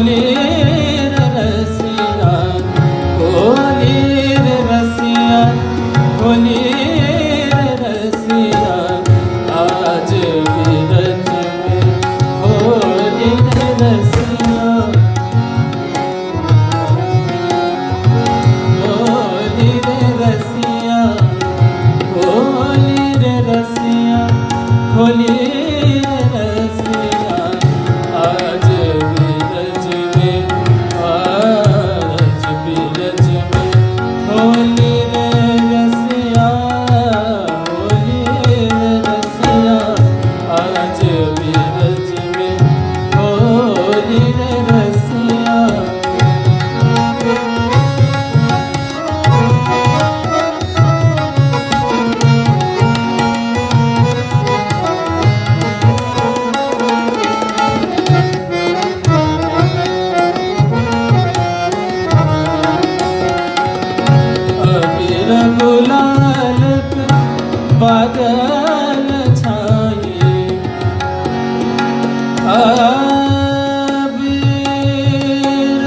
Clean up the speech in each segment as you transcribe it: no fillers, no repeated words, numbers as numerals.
होली रे रसिया, होली रे रसिया, होली रे रसिया, आज बिरज में होली रे रसिया, होली रे रसिया, होली रे रसिया, होली रे रसिया, आज बिरज में, आज बिरज में होली रे रसिया, होली रे रसिया, आज बिरज में होली रे रसिया। अबीर गुलाल पे बादल छाए, अबीर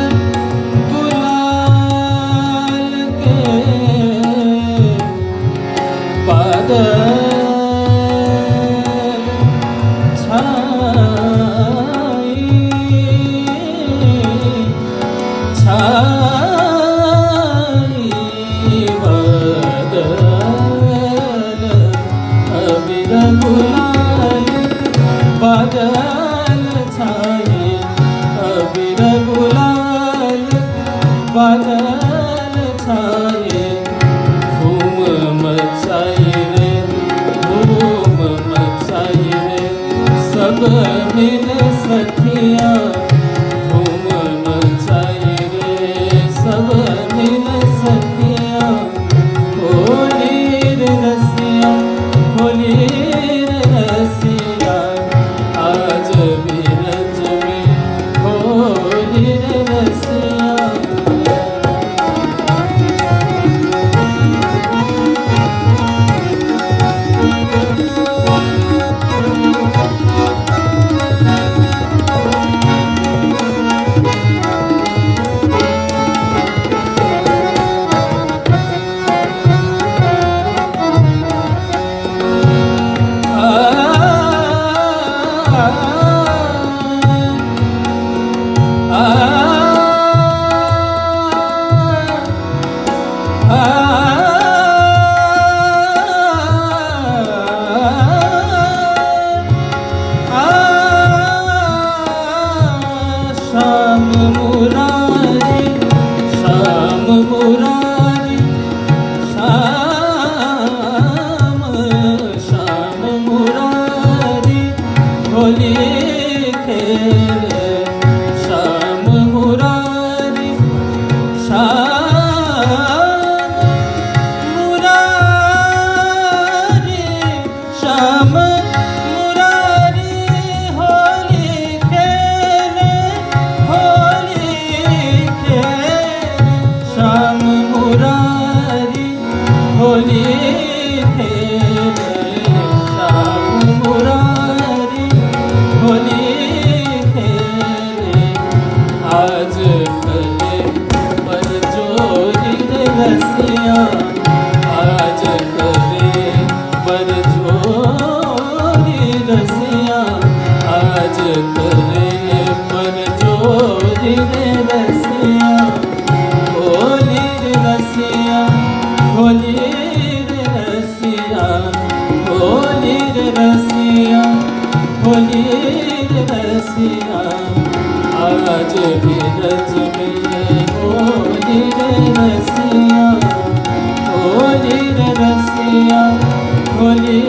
गुलाल के बादल छाए, छाए बादल, अबीर गुलाल बादल छाए, अबीर गुलाल बादल छाए, धूम मचाई रे, धूम मचाई रे, सब मिल सखिया, धूम मचाई रे, सब मिल सखिया, होली रे रसिया, होली रे रसिया, आज बिरज में होली रे रसिया। श्याम मुरारी, श्याम मुरारी, श्याम, श्याम मुरारी, होली खेले, श्याम मुरारी, श्याम मुरारी, श्याम मुरारी, होली खेले, होली खेले, श्याम मुरारी, होली खेले, श्याम मुरारी, होली खेले, आज कले पर जोरी रे रसिया, आज कले पर जोरी रसिया, आज कले पर जोरी रे रसिया, होली रे रसिया, होली रे रसिया, होली रे रसिया, होली रे रसिया, आज बिरज में होली रे रसिया, होली रे रसिया, होली